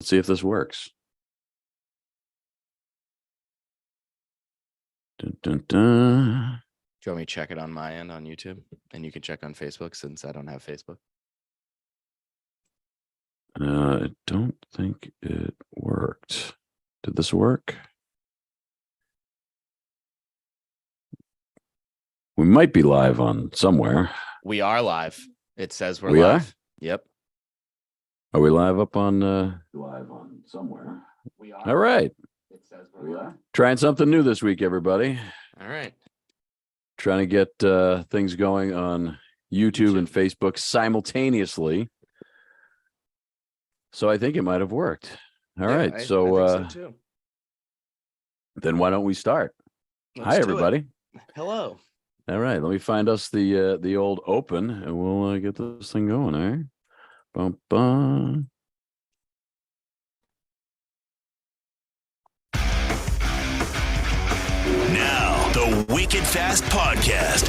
Let's see if this works. Dun, dun, dun. Do you want me to check it on my end on YouTube? And you can check on Facebook since I don't have Facebook. I don't think it worked. Did this work? We might be live on somewhere. We are live. It says we're We live. are? Yep. Are we live up on live on somewhere? We are. All right. It says we're live. Trying something new this week, everybody. All right. Trying to get things going on YouTube and Facebook simultaneously. So I think it might have worked. All right. I think So too. then why don't we start? Let's Hi, do everybody. it. Hello. All right. Let me find us the old open and we'll get this thing going. All right. Bum, bum. Now, the Wicked Fast Podcast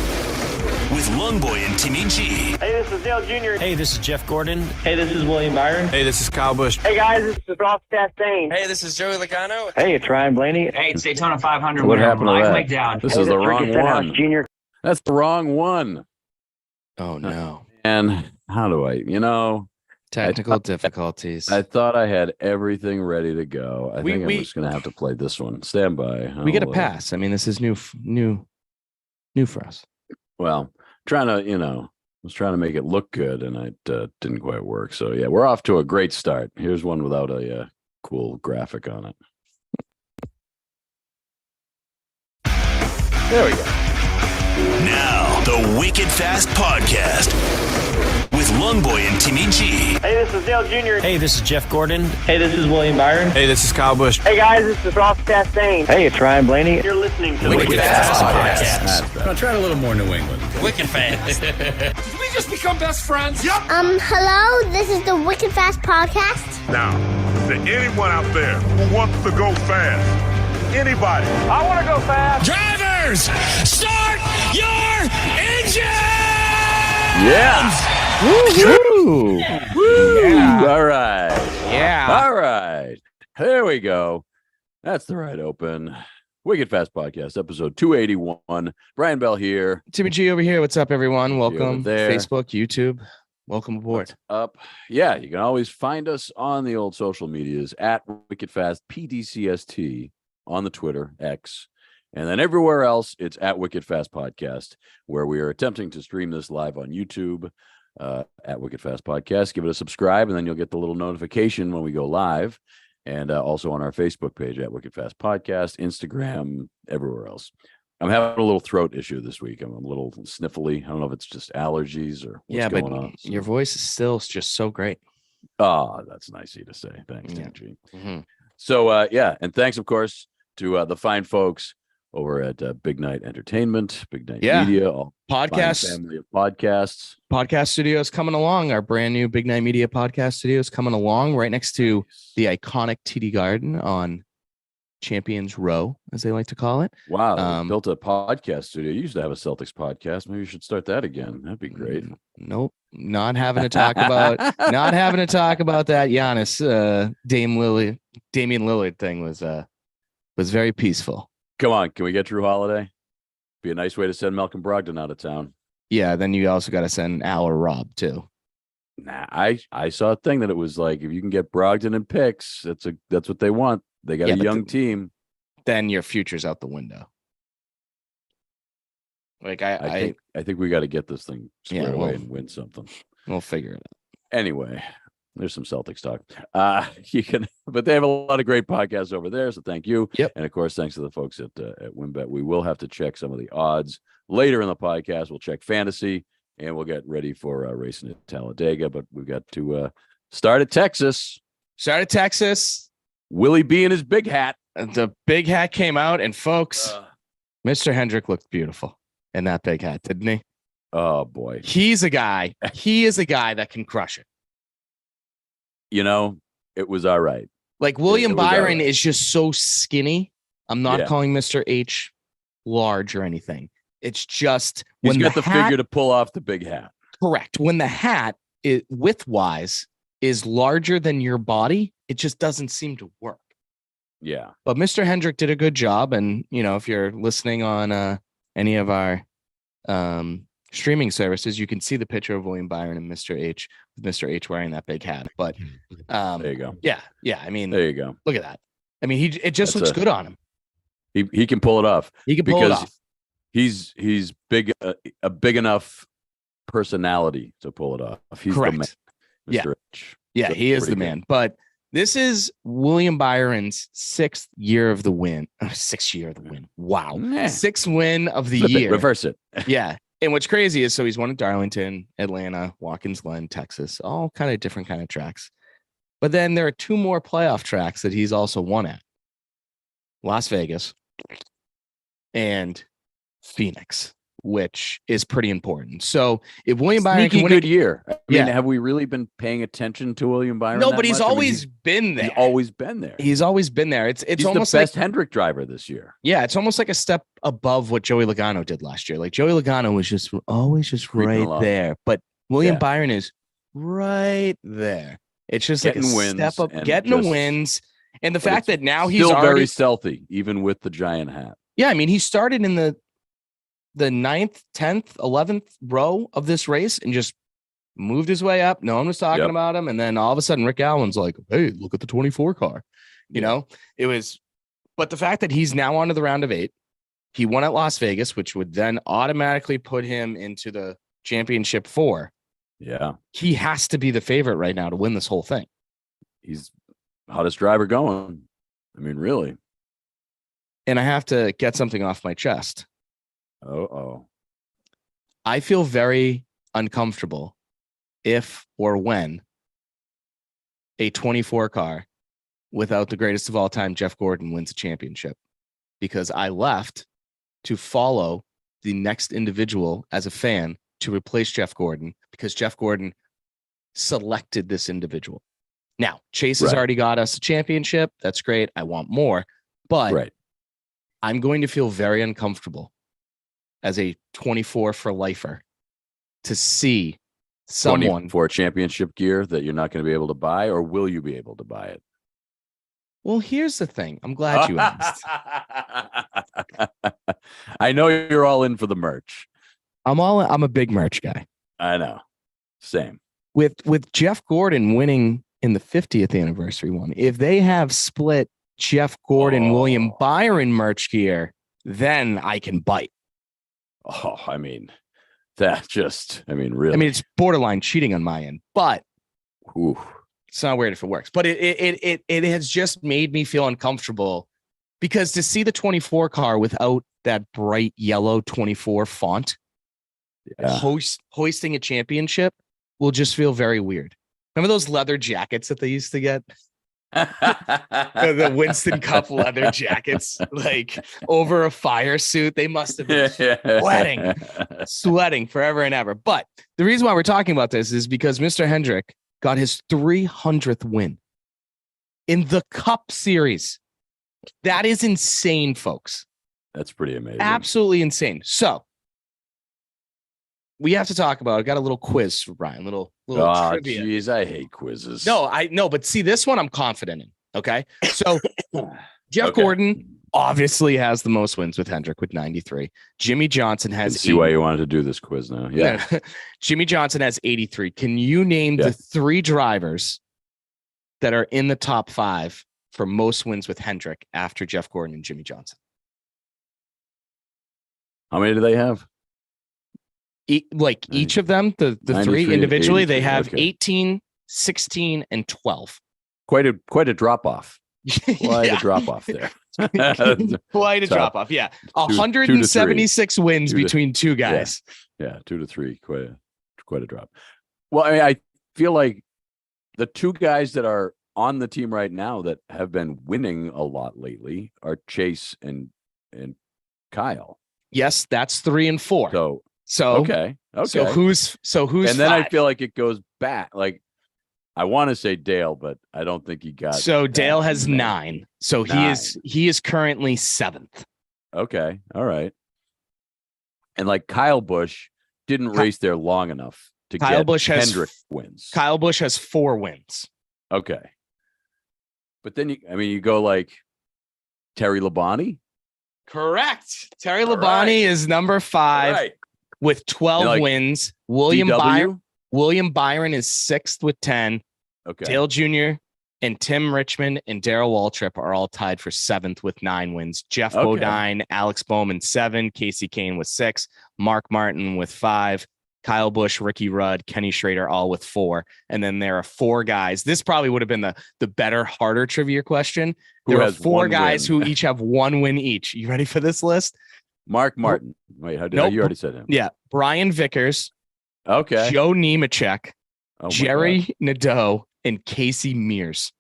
with Longboy and Timmy G. Hey, this is Dale Jr. Hey, this is Jeff Gordon. Hey, this is William Byron. Hey, this is Kyle Busch. Hey, guys, this is Ross Chastain. Hey, this is Joey Logano. Hey, it's Ryan Blaney. Hey, it's Daytona 500. What winner happened to Mike that? McDowell. This Hey, is the this wrong Ricky Stenhouse one. Jr. That's the wrong one. Oh, no. And how do I, Technical difficulties. I thought I had everything ready to go. I We- think I'm we- just going to have to play this one. Stand by. We get a I'll, pass. I mean, this is new for us. Well, trying to, was trying to make it look good and it didn't quite work. So yeah, we're off to a great start. Here's one without a cool graphic on it. There we go. Now, the Wicked Fast Podcast with Longboy and Timmy G. Hey, this is Dale Jr. Hey, this is Jeff Gordon. Hey, this is William Byron. Hey, this is Kyle Busch. Hey, guys, this is Ross Chastain. Hey, it's Ryan Blaney. You're listening to the Wicked Fast Podcast. That's better. I'll try a little more New England. Wicked Fast. Did we just become best friends? Yep. Hello, this is the Wicked Fast Podcast. Now, to anyone out there who wants to go fast, anybody, I want to go fast. Drivers, start your engine! Yeah. Woo! Woo. All right. Yeah. All right. There we go. That's the right open. Wicked Fast Podcast, episode 281. Brian Bell here. Timmy G over here. What's up, everyone? Welcome. over there. Facebook, YouTube. Welcome aboard. Up. Yeah, you can always find us on the old social medias at Wicked Fast PDCST on the Twitter, X. And then everywhere else, it's at Wicked Fast Podcast, where we are attempting to stream this live on YouTube at Wicked Fast Podcast. Give it a subscribe, and then you'll get the little notification when we go live. And also on our Facebook page at Wicked Fast Podcast, Instagram, everywhere else. I'm having a little throat issue this week. I'm a little sniffly. I don't know if it's just allergies or what's going on. Your voice is still just so great. Oh, that's nice of you to say. Thanks, Yeah. G. Mhm. So, yeah, and thanks, of course, to the fine folks over at Big Night Entertainment, Big Night Yeah. Media, all fine Podcast family of podcasts. studios coming along. Our brand new Big Night Media podcast studios coming along right next to the iconic TD Garden on Champions Row, as they like to call it. Wow, they built a podcast studio. You used to have a Celtics podcast. Maybe you should start that again. That'd be great. Nope, not having to talk about that Giannis Damian Lillard thing was very peaceful. Come on, can we get Drew Holiday? Be a nice way to send Malcolm Brogdon out of town. Yeah, then you also got to send Al or Rob too. Nah, I saw a thing that it was like if you can get Brogdon and picks, that's what they want. They got Yeah, a but young team. Then your future's out the window. Like I think we got to get this thing squared Yeah, away well- and win something. we'll figure it out. Anyway, there's some Celtics talk. You can, but they have a lot of great podcasts over there. So thank you. Yep. And of course, thanks to the folks at WinBet. We will have to check some of the odds later in the podcast. We'll check fantasy and we'll get ready for racing at Talladega. But we've got to start at Texas. Shout out Texas. Willie B in his big hat. The big hat came out, and folks, Mr. Hendrick looked beautiful in that big hat, didn't he? Oh boy. He's a guy. He is a guy that can crush it. It was all right. Like William it was all Byron right. is just so skinny. I'm not Yeah. calling Mr. H large or anything. It's just He's when got the hat, figure to pull off the big hat. correct. When the hat, width wise, is larger than your body, it just doesn't seem to work. Yeah. But Mr. Hendrick did a good job. And, if you're listening on any of our streaming services, you can see the picture of William Byron and Mr. H, with Mr. H wearing that big hat. But there you go. Yeah. I mean, there you go. Look at that. I mean, it just looks good on him. He can pull it off. He can pull it off. He's big, a big enough personality to pull it off. He's Correct. the man. Mr. H. Yeah, he is the good. man. But this is William Byron's sixth year of the win. Wow. Nah. Sixth win of the Flip year. it, reverse it. Yeah. And what's crazy is, so he's won at Darlington, Atlanta, Watkins Glen, Texas, all kind of different kind of tracks. But then there are two more playoff tracks that he's also won at: Las Vegas and Phoenix, which is pretty important. So if William Byron can win good year, I mean, Yeah. have we really been paying attention to William Byron? No, that but he's much? I mean, always been there. He's always been there. He's always been there. It's He's almost the best like, Hendrick driver this year. yeah, it's almost like a step above what Joey Logano did last year. Like Joey Logano was always Creeping right along. there, but William Yeah. Byron is right there. It's just Getting like a wins step up, and getting the just- wins, and the But fact it's that now he's still already very stealthy, even with the giant hat. Yeah, I mean, he started in the 9th, 10th, 11th row of this race and just moved his way up. No one was talking Yep. about him. And then all of a sudden, Rick Allen's like, hey, look at the 24 car. It was, but the fact that he's now onto the round of 8, he won at Las Vegas, which would then automatically put him into the championship 4. Yeah, He has to be the favorite right now to win this whole thing. he's hottest driver going. I mean, really. And I have to get something off my chest. Oh, I feel very uncomfortable if or when a 24 car without the greatest of all time, Jeff Gordon, wins a championship, because I left to follow the next individual as a fan to replace Jeff Gordon, because Jeff Gordon selected this individual. Now, Chase has Right. already got us a championship. That's great. I want more, but right. I'm going to feel very uncomfortable as a 24 for lifer to see someone for championship gear that you're not going to be able to buy, or will you be able to buy it? Well, here's the thing. I'm glad you asked. I know you're all in for the merch. I'm a big merch guy. I know. Same. With Jeff Gordon winning in the 50th anniversary one, if they have split Jeff Gordon, William Byron merch gear, then I can bite. Oh, I mean, really. I mean, it's borderline cheating on my end, but Ooh. it's not weird if it works. But it has just made me feel uncomfortable, because to see the 24 car without that bright yellow 24 font hoisting a championship will just feel very weird. Remember those leather jackets that they used to get? The Winston Cup leather jackets, like over a fire suit. They must have been sweating forever and ever. But the reason why we're talking about this is because Mr. Hendrick got his 300th win in the Cup Series. That is insane, folks. That's pretty amazing. Absolutely insane. So we have to talk about, I got a little quiz for Brian, little Oh, trivia. geez, I hate quizzes. No, I know, but see, this one I'm confident in. Okay. So Jeff Okay. Gordon obviously has the most wins with Hendrick with 93. Jimmy Johnson I has can see why you wanted to do this quiz now. Yeah. Jimmy Johnson has 83. Can you name the 3 drivers that are in the top 5 for most wins with Hendrick after Jeff Gordon and Jimmy Johnson? How many do they have? Each of them, the 3 93, individually, they 83, have okay. 18, 16, and 12. Quite a drop off. Quite Yeah. a drop off there. Quite a Tough. drop off. Yeah. Two to 176 wins 2 to between 2 guys. Yeah, 2 to 3. Quite a drop. Well, I mean, I feel like the 2 guys that are on the team right now that have been winning a lot lately are Chase and Kyle. Yes, that's 3 and 4. So okay. So who's and then 5? I feel like it goes back. Like I want to say Dale, but I don't think he got. So Dale has many. 9. So 9. he is currently 7th. Okay, all right. And like Kyle Busch didn't race there long enough to Kyle get Busch has Hendrick wins. Kyle Busch has 4 wins. Okay. But then you go like Terry Labonte. Correct. Terry All Labonte right. is number 5 Right. with 12 like wins. DW? William Byron is 6th with 10. Okay. Dale Jr. and Tim Richmond and Darrell Waltrip are all tied for 7th with 9 wins. Jeff Bodine, Alex Bowman 7, Casey Kane with 6, Mark Martin with 5, Kyle Busch, Ricky Rudd, Kenny Schrader, all with 4. And then there are 4 guys. This probably would have been the better, harder trivia question. There are 4 guys who each have 1 win each. You ready for this list? Mark Martin. Wait, you already said him. Yeah. Brian Vickers. Okay. Joe Nemechek. Oh Jerry Nadeau and Casey Mears.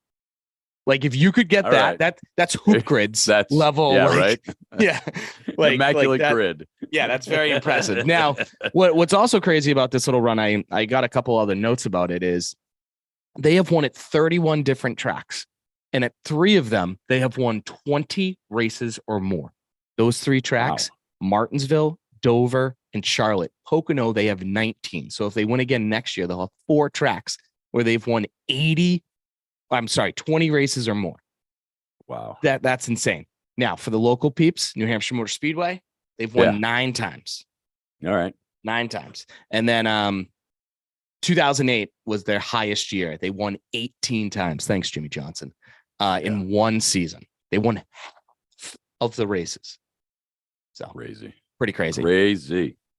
Like if you could get All that, right. that's hoop grids That's level. Yeah, like, right. Yeah. Like Immaculate that, grid. Yeah, that's very impressive. Now, what's also crazy about this little run, I got a couple other notes about it, is they have won at 31 different tracks. And at 3 of them, they have won 20 races or more. Those 3 tracks, Martinsville, Dover, and Charlotte. Pocono, they have 19. So if they win again next year, they'll have 4 tracks where they've won 20 races or more. Wow. That's insane. Now, for the local peeps, New Hampshire Motor Speedway, they've won 9 times. All right. 9 times. And then 2008 was their highest year. They won 18 times. Thanks, Jimmy Johnson. In one season. They won half of the races. So Crazy. pretty crazy.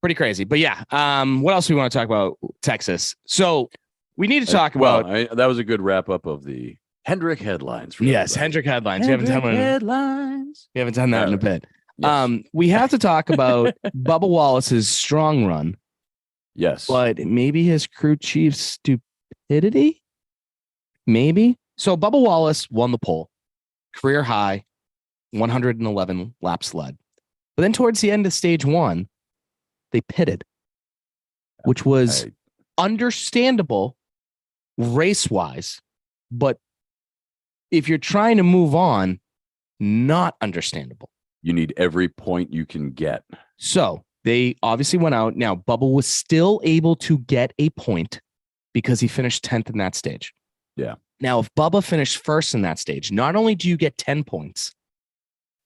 Pretty crazy. But yeah, what else do we want to talk about? Texas. So we need to talk about. That was a good wrap up of the Hendrick headlines. Yes, Hendrick headlines. We haven't done that in a bit. Yes. We have to talk about Bubba Wallace's strong run. Yes. But maybe his crew chief's stupidity? Maybe. So Bubba Wallace won the pole. Career high, 111 laps led. But then towards the end of stage 1, they pitted, which was understandable race-wise. But if you're trying to move on, not understandable. You need every point you can get. So they obviously went out. Now, Bubba was still able to get a point because he finished 10th in that stage. Yeah. Now, if Bubba finished first in that stage, not only do you get 10 points,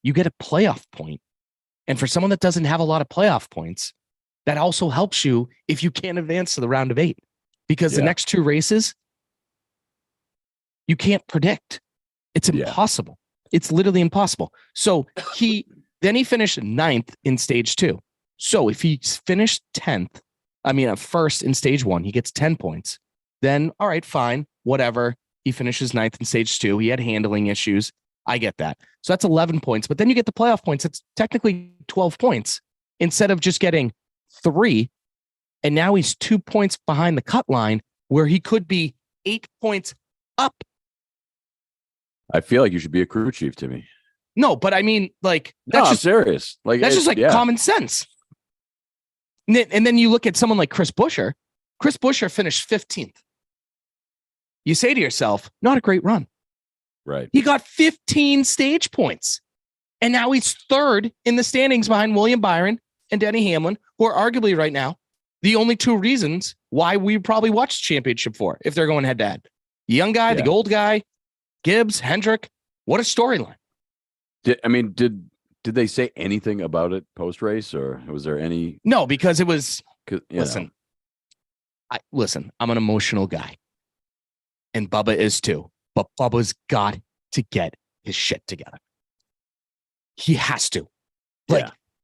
you get a playoff point. And for someone that doesn't have a lot of playoff points, that also helps you if you can't advance to the round of 8. Because the next 2 races, you can't predict. It's impossible. It's literally impossible. So he finished 9th in stage 2. So if he finished 10th, first in stage 1, he gets 10 points. Then, all right, fine, whatever. He finishes 9th in stage 2. He had handling issues. I get that. So that's 11 points. But then you get the playoff points. It's technically 12 points instead of just getting 3. And now he's 2 points behind the cut line where he could be 8 points up. I feel like you should be a crew chief, Timmy. No, but that's just serious. Like that's just common sense. And then you look at someone like Chris Buescher. Chris Buescher finished 15th. You say to yourself, not a great run. Right. He got 15 stage points. And now he's 3rd in the standings behind William Byron and Denny Hamlin, who are arguably right now the only 2 reasons why we probably watched championship for if they're going head to head. The young guy, the old guy, Gibbs, Hendrick. What a storyline. Did they say anything about it post race, or was there any? No, because it was. Listen, I'm an emotional guy, and Bubba is too. But Bubba's got to get his shit together. He has to.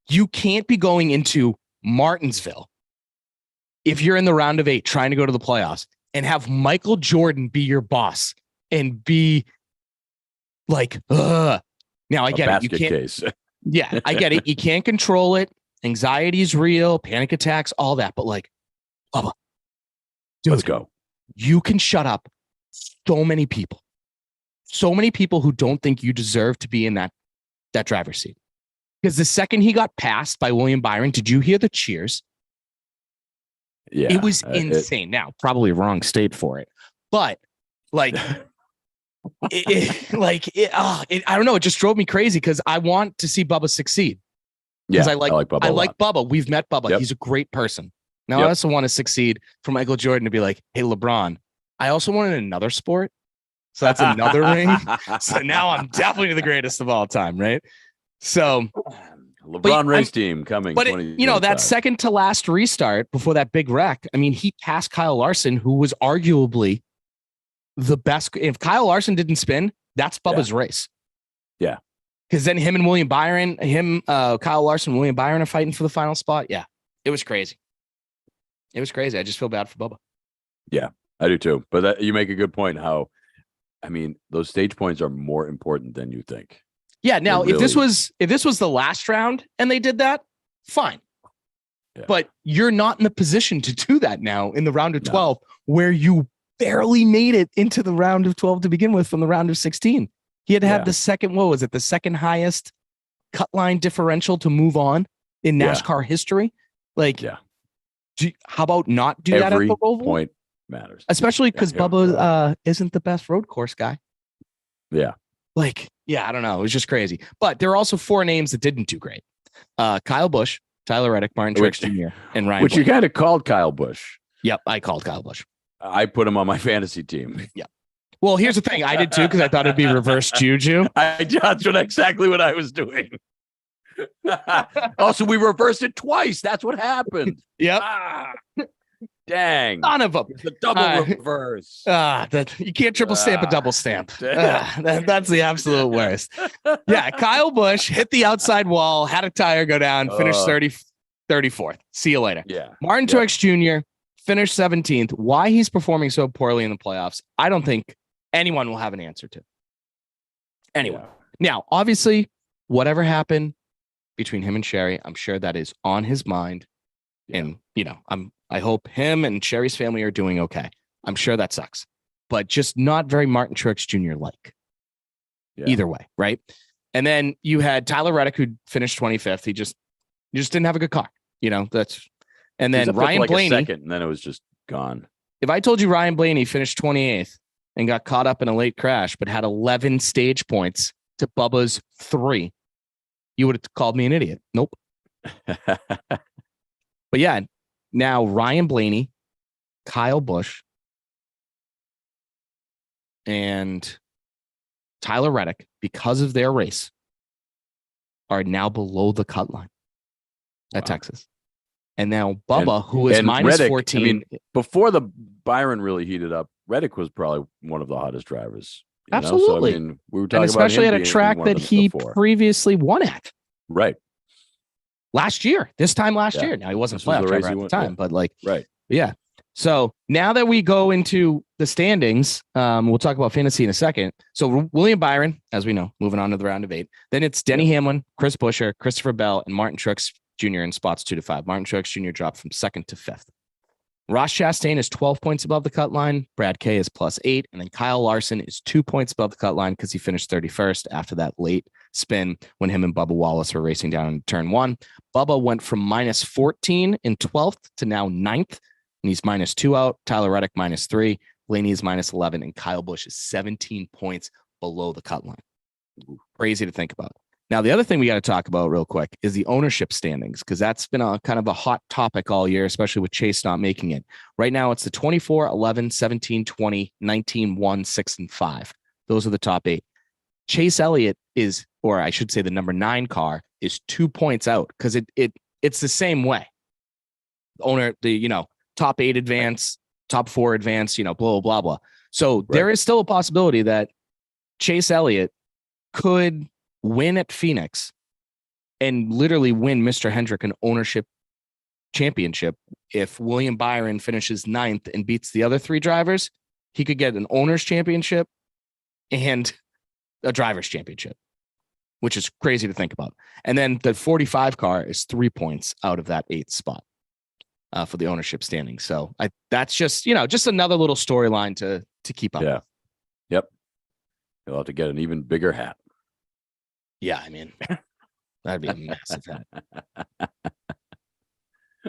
You can't be going into Martinsville if you're in the round of 8 trying to go to the playoffs and have Michael Jordan be your boss and be like, ugh. Now I get it. You can't. Case. Yeah, I get it. You can't control it. Anxiety is real, panic attacks, all that. But Bubba, dude, let's go. You can shut up so many people who don't think you deserve to be in that driver's seat. Because the second he got passed by William Byron, did you hear the cheers? Yeah, it was insane. Now, probably wrong state for it, but I don't know. It just drove me crazy because I want to see Bubba succeed. Because I like Bubba. I like Bubba. We've met Bubba. Yep. He's a great person. Now I also want to succeed for Michael Jordan to be like, hey, LeBron. I also want in another sport So that's another ring. So now I'm definitely the greatest of all time, right? So LeBron race team coming. But that second to last restart before that big wreck, I mean, he passed Kyle Larson, who was arguably the best. If Kyle Larson didn't spin, that's Bubba's race. Yeah. Because then him and William Byron, Kyle Larson, William Byron are fighting for the final spot. Yeah. It was crazy. I just feel bad for Bubba. Yeah, I do too. But you make a good point how, I mean, those stage points are more important than you think. Yeah. Now, if this was the last round and they did that, fine. Yeah. But you're not in the position to do that now in the round of 12, where you barely made it into the round of 12 to begin with from the round of 16. He had to have the second highest cut line differential to move on in NASCAR history. Like, how about not do that at the Roval? Point matters, especially because Bubba isn't the best road course guy. Yeah. Like, I don't know. It was just crazy. But there are also 4 names that didn't do great. Kyle Busch, Tyler Reddick, Martin Truex Jr., and Ryan. Which you kind of called Kyle Busch. Yep, I called Kyle Busch. I put him on my fantasy team. Yeah. Well, here's the thing. I did too, because I thought it'd be reverse juju. That's exactly what I was doing. Also, we reversed it twice. That's what happened. Yep. Dang. None of them. It's a double reverse. You can't triple stamp a double stamp. That's the absolute worst. Yeah, Kyle Busch hit the outside wall, had a tire go down, finished 34th. See you later. Yeah. Martin Truex Jr. finished 17th. Why he's performing so poorly in the playoffs, I don't think anyone will have an answer to. Anyway, now, obviously, whatever happened between him and Sherry, I'm sure that is on his mind. And, I hope him and Sherry's family are doing okay. I'm sure that sucks, but just not very Martin Truex Jr. like. Either way, right? And then you had Tyler Reddick, who finished 25th. He just didn't have a good car. And then Ryan Blaney. Second, and then it was just gone. If I told you Ryan Blaney finished 28th and got caught up in a late crash, but had 11 stage points to Bubba's 3, you would have called me an idiot. Nope. But yeah, now Ryan Blaney, Kyle Busch, and Tyler Reddick, because of their race, are now below the cut line at Texas. And now Bubba, who is minus Reddick, 14. I mean, before the Byron really heated up, Reddick was probably one of the hottest drivers. Absolutely. So, I mean, we were talking especially about at a track that he previously won at. Right. Last year, this time last year. Now, he wasn't playoff driver at the time, but right. Yeah. So now that we go into the standings, we'll talk about fantasy in a second. So William Byron, as we know, moving on to the round of 8. Then it's Denny Hamlin, Chris Buescher, Christopher Bell, and Martin Truex Jr. in spots 2 to 5. Martin Truex Jr. dropped from 2nd to 5th. Ross Chastain is 12 points above the cut line. Brad Kay is +8. And then Kyle Larson is 2 points above the cut line because he finished 31st after that late spin when him and Bubba Wallace were racing down in turn 1. Bubba went from minus 14 in 12th to now 9th. And he's -2 out. Tyler Reddick -3. Blaney is -11. And Kyle Busch is 17 points below the cut line. Crazy to think about. Now, the other thing we got to talk about real quick is the ownership standings, because that's been a kind of a hot topic all year, especially with Chase not making it. Right now, it's the 24, 11, 17, 20, 19, 1, 6, and 5. Those are the top 8. Chase Elliott is, or I should say the number 9 car, is 2 points out because it's the same way. Owner, top 8 advance, top 4 advance, blah, blah, blah, blah. So there is still a possibility that Chase Elliott could win at Phoenix and literally win Mr. Hendrick an ownership championship. If William Byron finishes 9th and beats the other 3 drivers, he could get an owner's championship and a driver's championship, which is crazy to think about. And then the 45 car is 3 points out of that 8th spot for the ownership standing. So that's just, just another little storyline to keep up with. Yep. You'll have to get an even bigger hat. Yeah, I mean, that'd be a massive hat.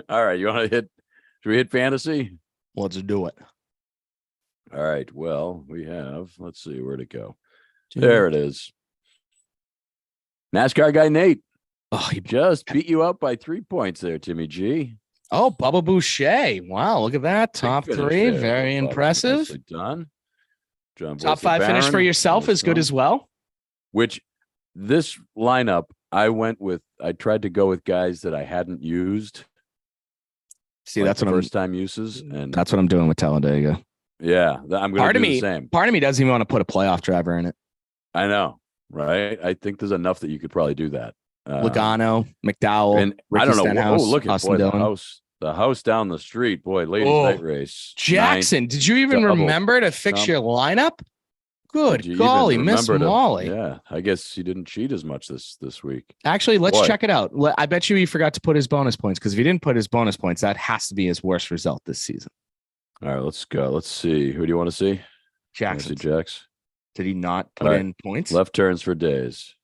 All right, should we hit fantasy? Let's do it. All right, well, let's see, where'd it go? There it is. NASCAR guy Nate. Oh, he just beat you up by 3 points there, Timmy G. Oh, Bubba Boucher. Wow, look at that. Top 3. Very impressive. Nicely done. John Top Boyce. 5 finish for Barron, yourself is good as well. Which this lineup, I tried to go with guys that I hadn't used. See, like that's the what first time uses. And That's what I'm doing with Talladega. yeah, I'm going to do the same. Part of me doesn't even want to put a playoff driver in it. I know, right? I think there's enough that you could probably do that. Logano, McDowell, And Ricky I don't know. Stenhouse, Look at Austin Dillon. the house down the street, boy, ladies' night race. Jackson, did you even remember to fix your lineup? Good golly, Miss Molly. Yeah, I guess he didn't cheat as much this week. Actually, let's check it out. I bet you he forgot to put his bonus points, because if he didn't put his bonus points, that has to be his worst result this season. All right, let's go. Let's see. Who do you want to see? Jackson. Jax. Did he not put in points? Left turns for days.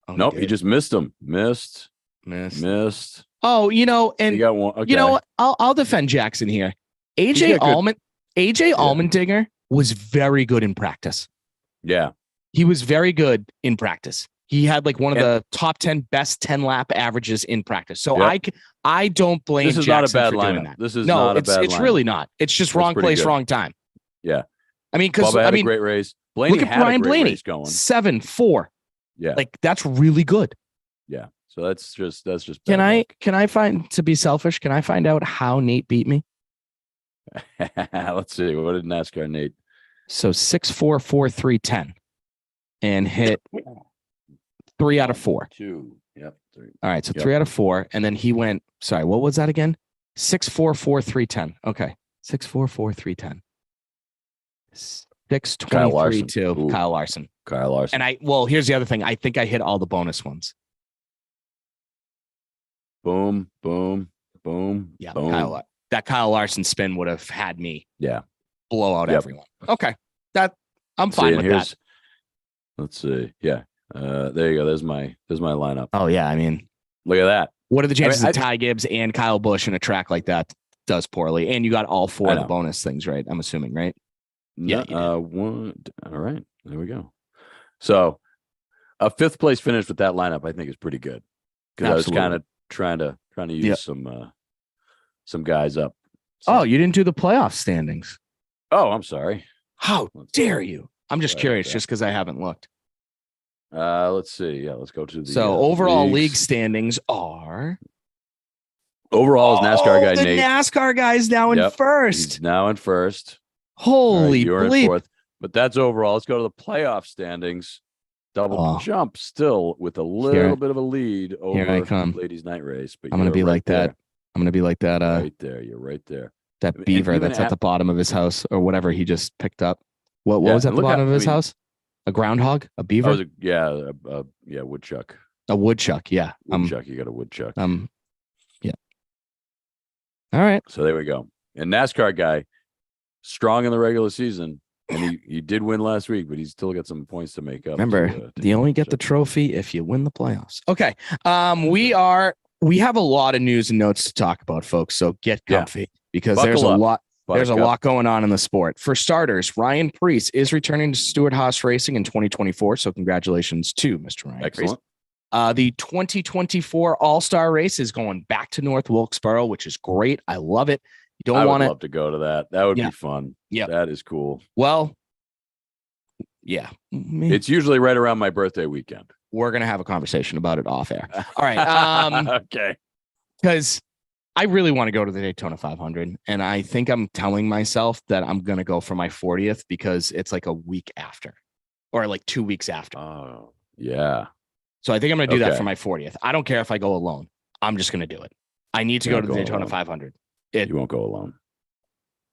Oh, nope, he just missed them. Missed. Oh, and you got one. Okay. You know what? I'll defend Jackson here. AJ Allmendinger was very good in practice. Yeah. He was very good in practice. He had like one of the top 10 best 10 lap averages in practice. So I don't blame This is Jackson not a bad for doing lineup. that. This is not a bad It's lineup. really not. It's just wrong place, good. wrong time. Yeah. I mean, a great race. Blaney look at had Brian a great Blaney race going. 7-4. Yeah. Like that's really good. Yeah. So that's just Can I find, to be selfish, can I find out how Nate beat me? Let's see. What did NASCAR Nate? So 6-4, 4-3, 10 and hit 3 out of 4. 2. Yep. 3. All right. So 3 out of 4. And then he went, sorry, what was that again? 6-4, 4-3, 10. Okay. 6-4, 4-3, 10. 6-23 to Kyle Larson. And here's the other thing. I think I hit all the bonus ones. Boom, boom, boom. Yeah. Boom. That Kyle Larson spin would have had me blow out Yep. everyone. Okay. I'm fine with that. Let's see. Yeah. There you go. There's my lineup. Oh yeah. I mean, look at that. What are the chances of Ty Gibbs and Kyle Busch in a track like that does poorly? And you got all 4 of the bonus things, right? I'm assuming, right? Yeah. One. All right. There we go. So a 5th place finish with that lineup, I think, is pretty good, because I was kind of trying to use some guys up. So. Oh, you didn't do the playoff standings. Oh, I'm sorry. How dare you? I'm just curious, just because I haven't looked. Let's see. Yeah, let's go to the. So overall league standings are. Overall is NASCAR guy the Nate. NASCAR guy's now in first. He's now in first. Holy you're bleep. in 4th. But that's overall. Let's go to the playoff standings. Double jump still with a little bit of a lead over here I come. Ladies' Night Race. But I'm going to be like that. I'm going to be like that. Right there. You're right there. That beaver that's at the bottom of his house, or whatever he just picked up. What was at the bottom of his house? A groundhog? A beaver? Woodchuck. A woodchuck. Yeah. Woodchuck. You got a woodchuck. Yeah. All right. So there we go. And NASCAR guy, strong in the regular season. And he did win last week, but he's still got some points to make up. Remember, you only get the trophy if you win the playoffs. Okay. We have a lot of news and notes to talk about, folks. So get comfy because there's a lot going on in the sport. For starters, Ryan Preece is returning to Stewart-Haas Racing in 2024. So congratulations to Mr. Ryan Excellent. Preece. The 2024 All-Star race is going back to North Wilkesboro, which is great. I love it. You don't want to love to go to that. That would be fun. Yeah. That is cool. Well, yeah. It's usually right around my birthday weekend. We're going to have a conversation about it off air. All right. Okay. Because I really want to go to the Daytona 500. And I think I'm telling myself that I'm going to go for my 40th because it's like a week after or like 2 weeks after. Oh, yeah. So I think I'm going to do that for my 40th. I don't care if I go alone. I'm just going to do it. I need to go to the Daytona 500. You won't go alone.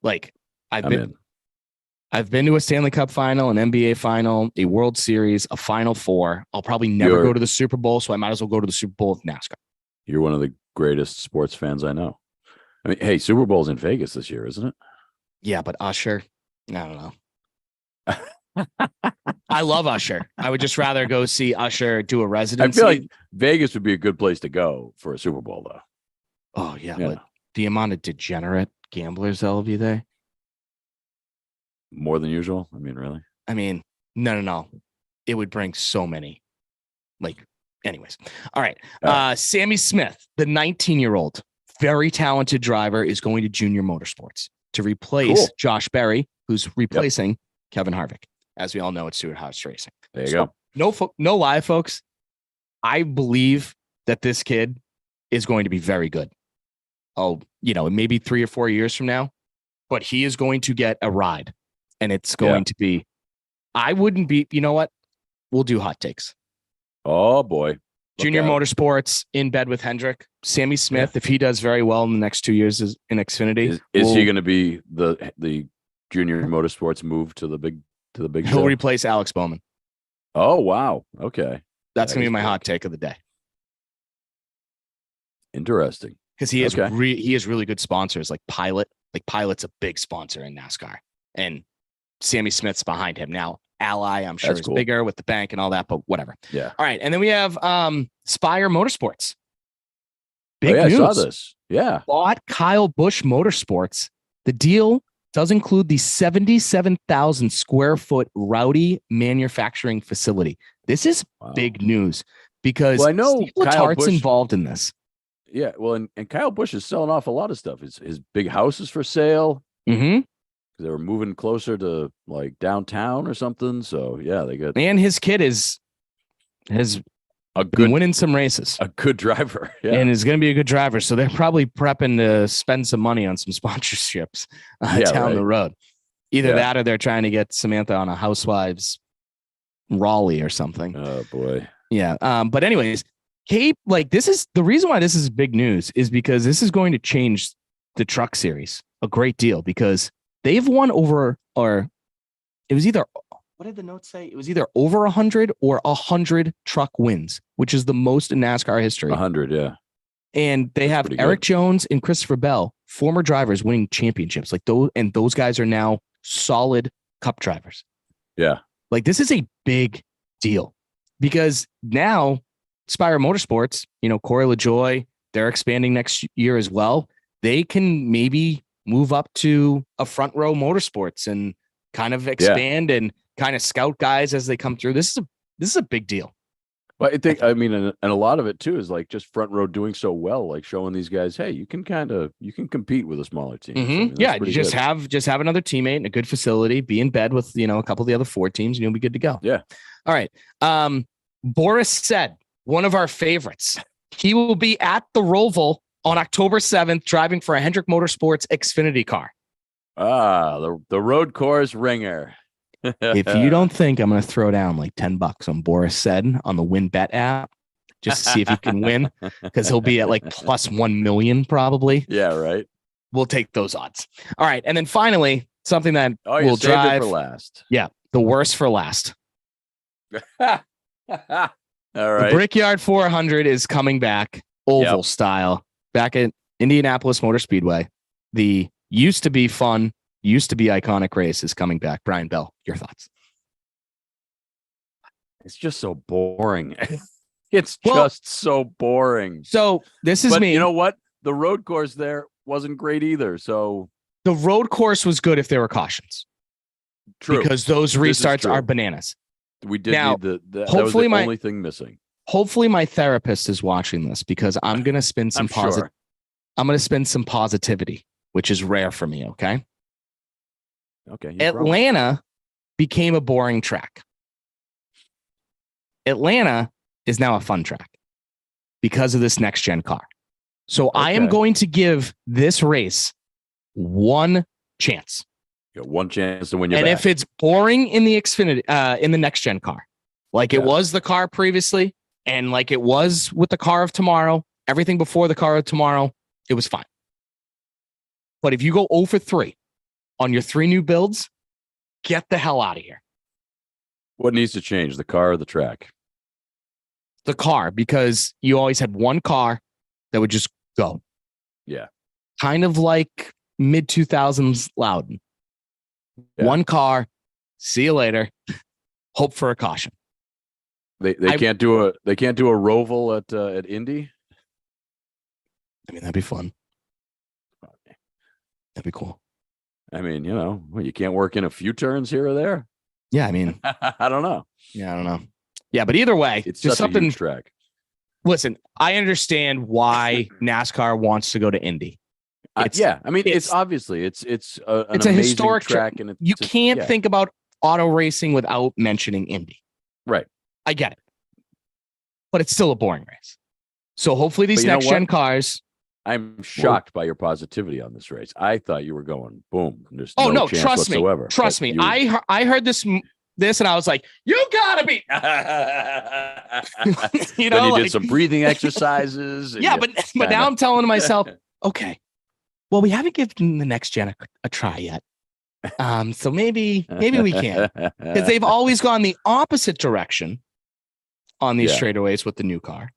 Like I've been to a Stanley Cup final, an NBA final, a World Series, a Final Four. I'll probably never go to the Super Bowl, so I might as well go to the Super Bowl with NASCAR. You're one of the greatest sports fans I know. I mean, hey, Super Bowl's in Vegas this year, isn't it? Yeah, but Usher, I don't know. I love Usher. I would just rather go see Usher do a residency. I feel like Vegas would be a good place to go for a Super Bowl, though. Oh, yeah. But the amount of degenerate gamblers that'll be there. More than usual? I mean, really? I mean, no. It would bring so many. Like, anyways. All right. Sammy Smith, the 19-year-old, very talented driver, is going to Junior Motorsports to replace Josh Berry, who's replacing Kevin Harvick. As we all know, it's Stewart-Haas Racing. There you go. No lie, folks. I believe that this kid is going to be very good. Oh, maybe 3 or 4 years from now, but he is going to get a ride, and it's going to be. I wouldn't be. You know what? We'll do hot takes. Oh boy. Junior Motorsports in bed with Hendrick. Sammy Smith, if he does very well in the next 2 years in Xfinity, is he going to be the Junior Motorsports move to the big He'll show? replace Alex Bowman. Oh wow. Okay. That's going to be my hot take of the day. Interesting. Because he has really good sponsors like Pilot. Like Pilot's a big sponsor in NASCAR, and Sammy Smith's behind him now. Ally, I'm sure, is bigger with the bank and all that, but whatever. Yeah. All right, and then we have Spire Motorsports. Big news. I saw this. Yeah. Bought Kyle Busch Motorsports. The deal does include the 77,000 square foot Rowdy manufacturing facility. This is big news because I know Steve Letart's involved in this. Yeah, well, and Kyle Busch is selling off a lot of stuff. His big house is for sale. Mm-hmm. They were moving closer to like downtown or something. So yeah, they got. And his kid has been winning some races. A good driver, yeah, and is going to be a good driver. So they're probably prepping to spend some money on some sponsorships down the road. Either that or they're trying to get Samantha on a Housewives Raleigh or something. Oh boy, yeah. But anyways, this is the reason why this is big news is because this is going to change the truck series a great deal because they've won over, or it was either, what did the note say? It was either over 100 or 100 truck wins, which is the most in NASCAR history. 100, yeah. And they have Eric Jones and Christopher Bell, former drivers winning championships. Like those guys are now solid cup drivers. Yeah. Like this is a big deal because now Spire Motorsports, Corey LaJoie, they're expanding next year as well. They can maybe move up to a front row motorsports and kind of expand and kind of scout guys as they come through. This is a big deal. Well, and a lot of it too is like just front row doing so well, like showing these guys, hey, you can compete with a smaller team. Mm-hmm. So, you just have another teammate in a good facility, be in bed with a couple of the other 4 teams, and you'll be good to go. Yeah. All right. Boris said, one of our favorites, he will be at the Roval on October 7th, driving for a Hendrick Motorsports Xfinity car. The road course ringer. If you don't think I'm going to throw down like $10 on Boris said on the WinBet app, just to see if he can win, because he'll be at like plus 1 million probably. Yeah, right. We'll take those odds. All right, and then finally, something that will drive for last. Yeah, the worst for last. All right. The Brickyard 400 is coming back, oval style, back at Indianapolis Motor Speedway. The used to be fun, used to be iconic race is coming back. Brian Bell, your thoughts? It's just so boring. It's just so boring. So this is me. You know what? The road course there wasn't great either. So the road course was good if there were cautions. True. Because those restarts are bananas. We did need that was the only thing missing. Hopefully my therapist is watching this because I'm going to spin some I'm going to spin some positivity, which is rare for me, okay? Okay. Atlanta became a boring track. Atlanta is now a fun track because of this next gen car. So I am going to give this race one chance. You got one chance to win your And back. if it's boring in the Xfinity, in the next gen car, like it was the car previously, and like it was with the car of tomorrow, everything before the car of tomorrow, it was fine. But if you go 0 for 3 on your 3 new builds, get the hell out of here. What needs to change, the car or the track? The car, because you always had one car that would just go. Yeah. Kind of like mid 2000s Loudon. Yeah. One car, see you later. Hope for a caution. They can't do a Roval at Indy. I mean, that'd be fun. That'd be cool. I mean, you can't work in a few turns here or there. Yeah, I mean, I don't know. Yeah, I don't know. Yeah, but either way, it's just something. A huge track. Listen, I understand why NASCAR wants to go to Indy. I mean, it's obviously it's a historic track, and you can't think about auto racing without mentioning Indy. Right. I get it. But it's still a boring race. So hopefully these next gen cars. I'm shocked by your positivity on this race. I thought you were going boom. There's no, chance trust whatsoever. me. Trust me. I heard this and I was like, you gotta be. Then you did some breathing exercises. But now I'm telling myself, okay, well, we haven't given the next gen a try yet. So maybe we can, because they've always gone the opposite direction on these straightaways with the new car.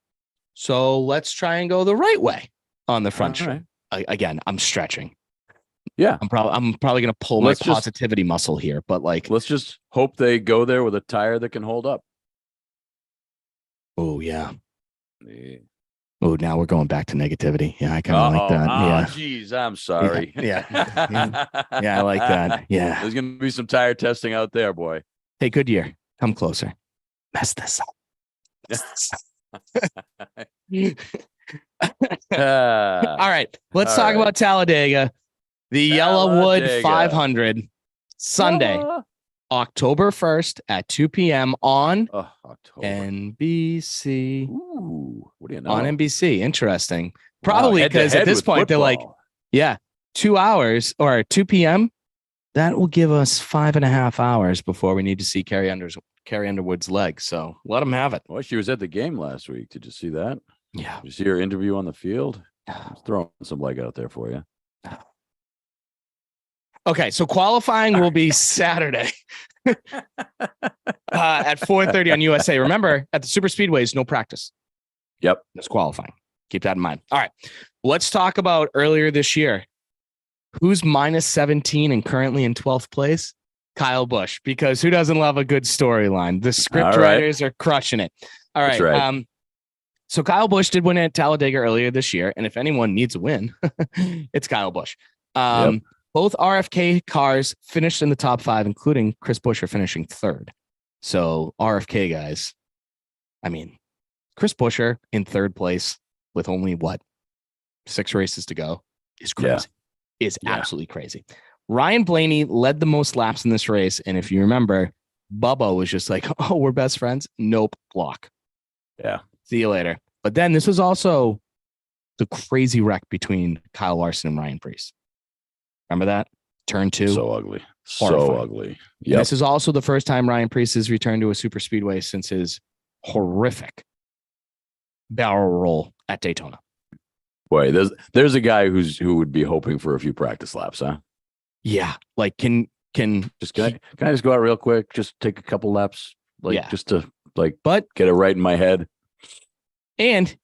So let's try and go the right way on the front straight. Right. Again, I'm stretching. Yeah, I'm probably gonna pull my positivity muscle here, but let's just hope they go there with a tire that can hold up. Oh yeah. Oh, now we're going back to negativity. Yeah, I kind of like that. Yeah. Geez, I'm sorry. Yeah, I like that. Yeah. There's gonna be some tire testing out there, boy. Hey, Goodyear, come closer. Mess this up. All right, let's talk about Talladega. The Yellowwood 500, Sunday, October 1st at 2 p.m. on NBC. Ooh, what do you know? On NBC. Interesting. Probably because at this point, they're like, 2 hours or 2 p.m. That will give us 5.5 hours before we need to see Carrie Underwood's leg. So let them have it. Well, she was at the game last week. Did you see that? Yeah. Did you see her interview on the field? Throwing some leg out there for you. Okay, so qualifying will be Saturday at 4:30 on USA. Remember, at the super speedways, no practice. Yep. That's qualifying. Keep that in mind. All right, let's talk about earlier this year. Who's minus 17 and currently in 12th place? Kyle Busch, because who doesn't love a good storyline? The script writers are crushing it. All right. Right. So Kyle Busch did win at Talladega earlier this year, and if anyone needs a win, it's Kyle Busch. Both RFK cars finished in the top 5, including Chris Buescher finishing 3rd. So RFK guys, I mean, Chris Buescher in 3rd place with only 6 races to go is crazy. Absolutely crazy. Ryan Blaney led the most laps in this race. And if you remember, Bubba was just like, oh, we're best friends. Nope. Block. Yeah. See you later. But then this was also the crazy wreck between Kyle Larson and Ryan Preece. Remember that? Turn 2. So ugly. Horrifying. So ugly. Yeah. This is also the first time Ryan Preece has returned to a super speedway since his horrific barrel roll at Daytona. Boy, there's a guy who would be hoping for a few practice laps, huh? Yeah. Like can I just go out real quick? Just take a couple laps, just to get it right in my head. And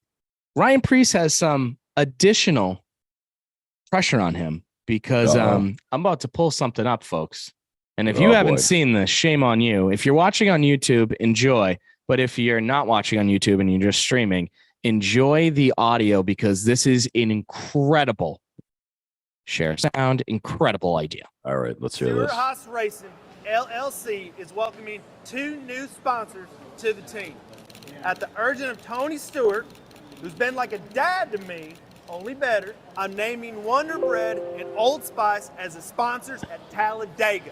Ryan Preece has some additional pressure on him because I'm about to pull something up, folks. And if you haven't seen this, shame on you. If you're watching on YouTube, enjoy. But if you're not watching on YouTube and you're just streaming, enjoy the audio because this is an incredible share sound, incredible idea. All right, let's hear this. Haas Racing LLC is welcoming 2 new sponsors to the team. At the urging of Tony Stewart, who's been like a dad to me, only better, I'm naming Wonder Bread and Old Spice as the sponsors at Talladega.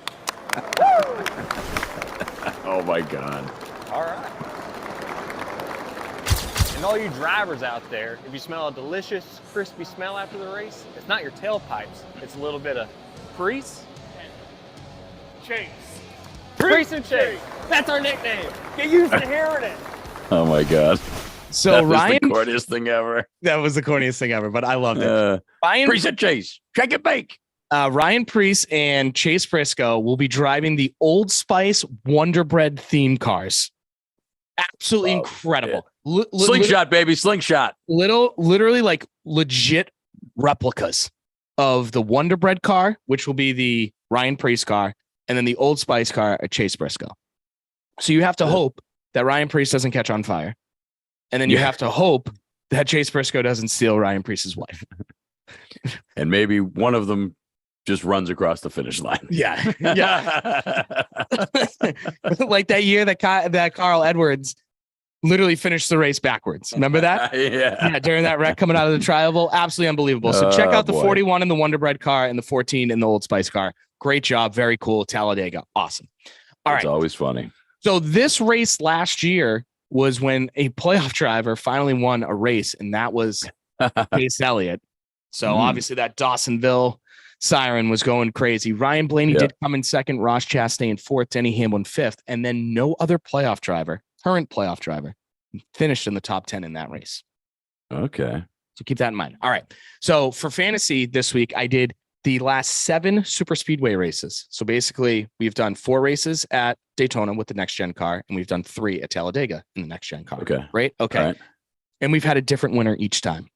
Oh my God. All right. And all you drivers out there, if you smell a delicious, crispy smell after the race, it's not your tailpipes. It's a little bit of Preece and Chase. Preece and Chase. That's our nickname. Get used to hearing it. Oh my God. So that Ryan, was the corniest thing ever. That was the corniest thing ever, but I loved it. Preece and Chase, shake and bake. Ryan Preece and Chase Briscoe will be driving the Old Spice Wonder Bread theme cars. Absolutely incredible. Slingshot, baby, slingshot. Literally like legit replicas of the Wonder Bread car, which will be the Ryan Preece car, and then the Old Spice car at Chase Briscoe. So you have to hope that Ryan Preece doesn't catch on fire. And then you have to hope that Chase Briscoe doesn't steal Ryan Preece's wife. And maybe one of them just runs across the finish line. Yeah. Like that year that Carl Edwards literally finished the race backwards. Remember that? Yeah. During that wreck coming out of the tri-oval. Absolutely unbelievable. So check out the 41 in the Wonder Bread car and the 14 in the Old Spice car. Great job. Very cool. Talladega. Awesome. All It's right. always funny. So this race last year was when a playoff driver finally won a race, and that was Chase Elliott. So obviously that Dawsonville siren was going crazy. Ryan Blaney did come in second, Ross Chastain fourth, Denny Hamlin fifth, and then no other playoff driver, current playoff driver, finished in the top 10 in that race. Okay. So keep that in mind. All right. So for fantasy this week, I did the last 7 super speedway races. So basically, we've done 4 races at Daytona with the next gen car, and we've done 3 at Talladega in the next gen car. Okay. Right. Okay. Right. And we've had a different winner each time.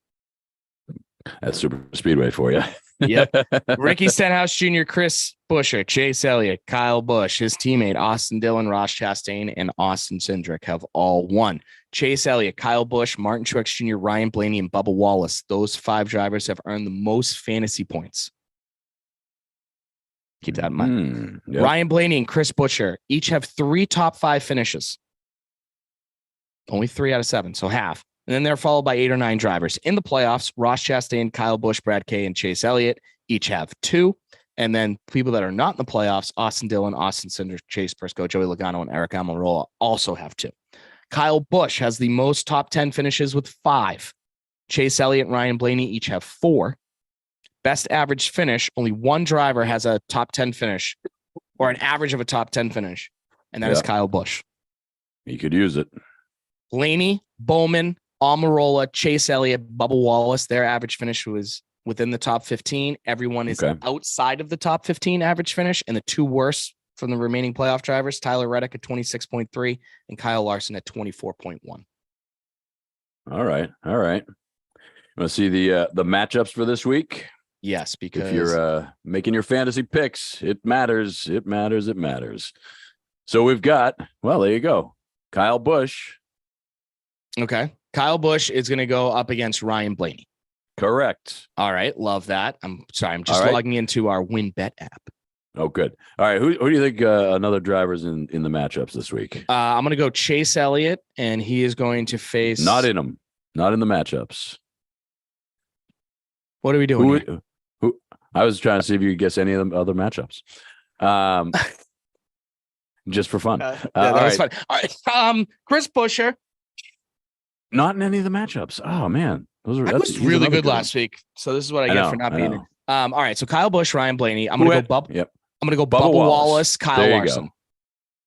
That's super speedway for you. Yep. Ricky Stenhouse Jr., Chris Buescher, Chase Elliott, Kyle Busch, his teammate Austin Dillon, Ross Chastain, and Austin Cindric have all won. Chase Elliott, Kyle Busch, Martin Truex Jr., Ryan Blaney, and Bubba Wallace. Those 5 drivers have earned the most fantasy points. Keep that in mind. Yep. Ryan Blaney and Chris Buescher each have 3 top 5 finishes. Only 3 out of 7, so half. And then they're followed by 8 or 9 drivers. In the playoffs, Ross Chastain, Kyle Busch, Brad Kay, and Chase Elliott each have 2. And then people that are not in the playoffs, Austin Dillon, Austin Cindric, Chase Briscoe, Joey Logano, and Eric Almirola also have 2. Kyle Busch has the most top 10 finishes with 5. Chase Elliott and Ryan Blaney each have 4. Best average finish, only 1 driver has a top 10 finish or an average of a top 10 finish, and that is Kyle Busch. You could use it. Blaney, Bowman, Almirola, Chase Elliott, Bubba Wallace, their average finish was within the top 15. Everyone is outside of the top 15 average finish, and the 2 worst from the remaining playoff drivers, Tyler Reddick at 26.3 and Kyle Larson at 24.1. All right. All right. You want to see the matchups for this week? Yes, because if you're making your fantasy picks, it matters. It matters. It matters. So we've got, well, there you go. Kyle Busch. Okay. Kyle Busch is going to go up against Ryan Blaney. Correct. All right. Love that. I'm sorry. I'm just logging into our WinBet app. Oh, good. All right. Who do you think another driver's in the matchups this week? I'm going to go Chase Elliott, and he is going to face. Not in them. Not in the matchups. What are we doing? Who? I was trying to see if you could guess any of the other matchups. Just for fun. That was fun. All right. Chris Buescher. Not in any of the matchups. Oh man, that was really good last week. So this is what I get for not being in. All right. So Kyle Busch, Ryan Blaney. I'm going to go Bubba. Yep. I'm going to go Bubba Wallace, Kyle Larson. Go.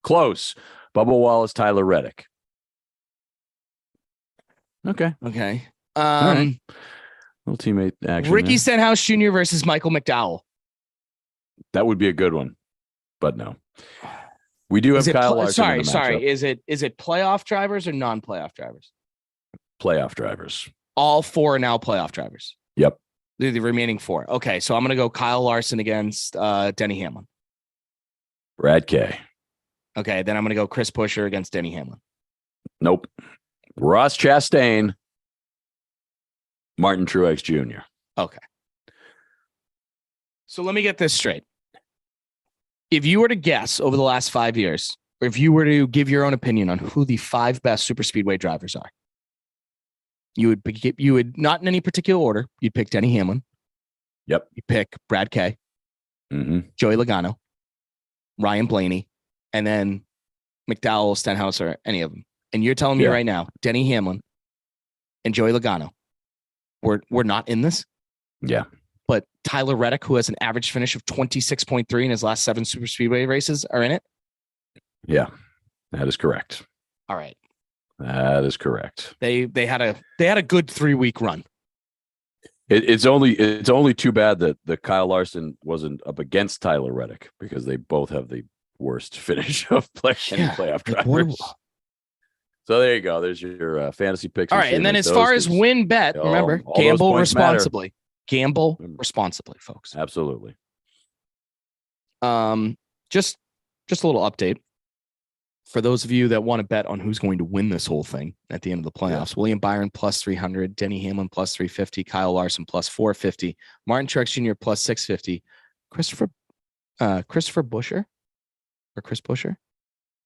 Close. Bubba Wallace, Tyler Reddick. Okay. Okay. All right. Little teammate action. Ricky Stenhouse Jr. versus Michael McDowell. That would be a good one, but no. We do have Kyle Larson. Sorry. Is it playoff drivers or non-playoff drivers? Playoff drivers. All 4 are now playoff drivers. Yep. The remaining 4. Okay, so I'm going to go Kyle Larson against Denny Hamlin. Brad Kay. Okay, then I'm going to go Chris Buescher against Denny Hamlin. Nope. Ross Chastain. Martin Truex Jr. Okay. So let me get this straight. If you were to guess over the last 5 years, or if you were to give your own opinion on who the 5 best super speedway drivers are, you would not in any particular order. You'd pick Denny Hamlin. Yep. You pick Brad Kay, Joey Logano, Ryan Blaney, and then McDowell, Stenhouse, or any of them. And you're telling me right now, Denny Hamlin and Joey Logano, we're not in this? Yeah. But Tyler Reddick, who has an average finish of 26.3 in his last 7 super speedway races, are in it? Yeah, that is correct. All right. That is correct. They had a good 3-week run. It's only too bad that the Kyle Larson wasn't up against Tyler Reddick because they both have the worst finish of playoff drivers. So there you go. There's your fantasy picks. All right, and then as far as win bet, remember, gamble responsibly. Matter. Gamble responsibly, folks. Absolutely. Just a little update. For those of you that want to bet on who's going to win this whole thing at the end of the playoffs, William Byron plus 300, Denny Hamlin plus 350, Kyle Larson plus 450, Martin Truex Jr. plus 650, Chris Buescher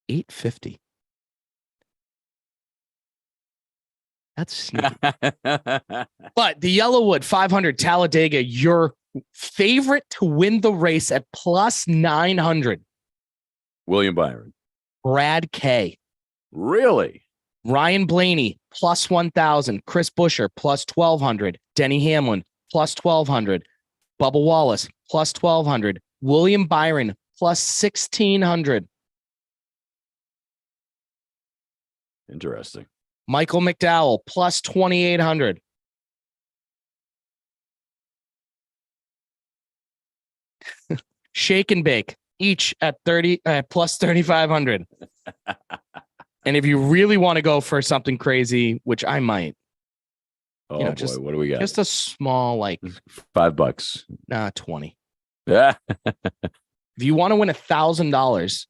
850. That's sneaky. But the Yellowwood 500 Talladega, your favorite to win the race at plus 900. William Byron. Brad K. Really? Ryan Blaney, plus 1,000. Chris Buescher, plus 1,200. Denny Hamlin, plus 1,200. Bubba Wallace, plus 1,200. William Byron, plus 1,600. Interesting. Michael McDowell, plus 2,800. Shake and Bake, each at plus 3,500. And if you really want to go for something crazy, which I might, Oh boy, just, what do we got? just a small, like $5. 20. Yeah. If you want to win $1,000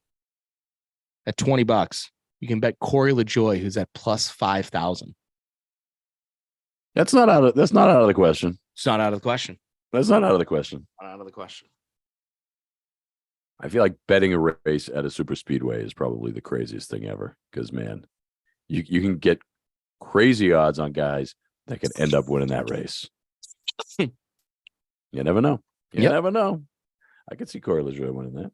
at $20, you can bet Corey LaJoy, who's at plus 5,000. That's not out of the question. It's not out of the question. That's not out of the question. Not out of the question. I feel like betting a race at a super speedway is probably the craziest thing ever. Because man, you can get crazy odds on guys that could end up winning that race. You never know. You never know. I could see Corey LaJoy winning that.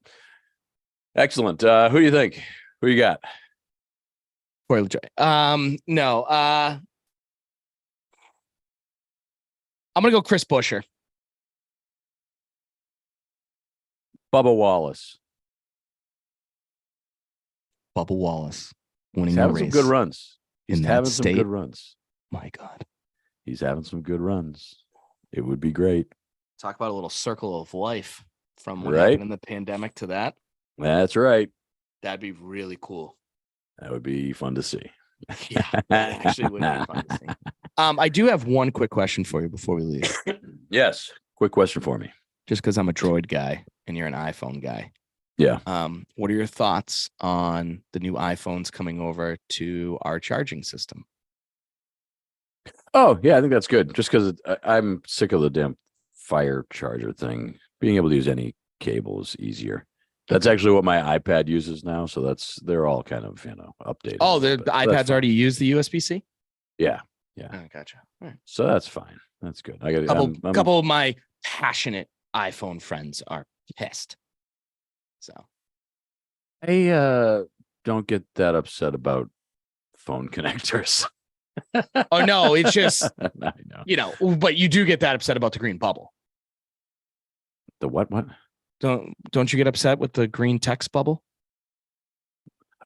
Excellent. Who do you think? Who you got? Corey LaJoy. No. I'm gonna go Chris Buescher. Bubba Wallace. Bubba Wallace winning He's the having race. some good runs. He's in that having some state. good runs. My God. He's having some good runs. It would be great. Talk about a little circle of life from what Right. happened in the pandemic to that. That's right. That'd be really cool. That would be fun to see. Yeah, that actually would be fun to see. I do have one quick question for you before we leave. Yes. Quick question for me. Just because I'm a Droid guy and you're an iPhone guy. Yeah. What are your thoughts on the new iPhones coming over to our charging system? Oh, yeah, I think that's good. Just because I'm sick of the damn fire charger thing. Being able to use any cable is easier. That's actually what my iPad uses now. So they're all kind of, updated. Oh, the But that's iPads fine. already use the USB-C? Yeah. Oh, gotcha. All right. So that's fine. That's good. I got Couple of my passionate iPhone friends are pissed. So I don't get that upset about phone connectors. oh no, it's just I know. But you do get that upset about the green bubble. The what? Don't you get upset with the green text bubble?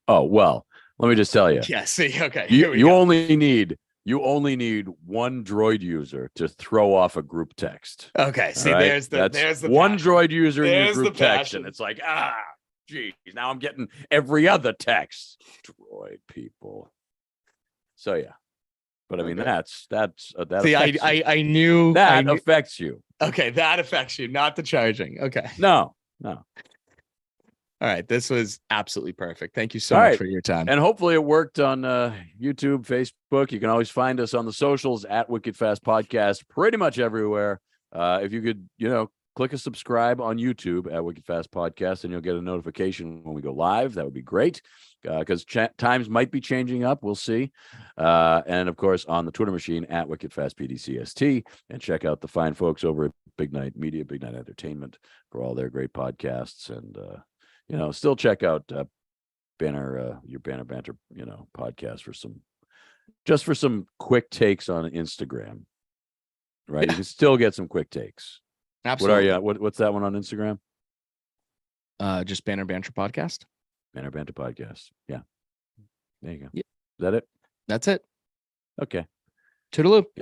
Oh, well, let me just tell you. Yeah, see, okay. You only need one Droid user to throw off a group text. Okay, see, Right? there's the one passion. Droid user in your There's group the text, passion. and it's like, geez, now I'm getting every other text. Droid people. So yeah, but I mean that See, affects you. I knew That affects you. Okay, that affects you, not the charging. Okay. No. All right, this was absolutely perfect. Thank you so All much right. for your time. And hopefully it worked on YouTube, Facebook. You can always find us on the socials at Wicked Fast Podcast, pretty much everywhere. If you could, click a subscribe on YouTube at Wicked Fast Podcast, and you'll get a notification when we go live. That would be great because times might be changing up. We'll see. And of course, on the Twitter machine at Wicked Fast PDCST, and check out the fine folks over at Big Night Media, Big Night Entertainment for all their great podcasts. And, still check out your Banner Banter, podcast for some quick takes on Instagram. Right. Yeah. You can still get some quick takes. Absolutely. What are you? What's that one on Instagram? Just Banner Banter Podcast. Banner Banter Podcast. Yeah. There you go. Yeah. Is that it? That's it. Okay. Toodaloo.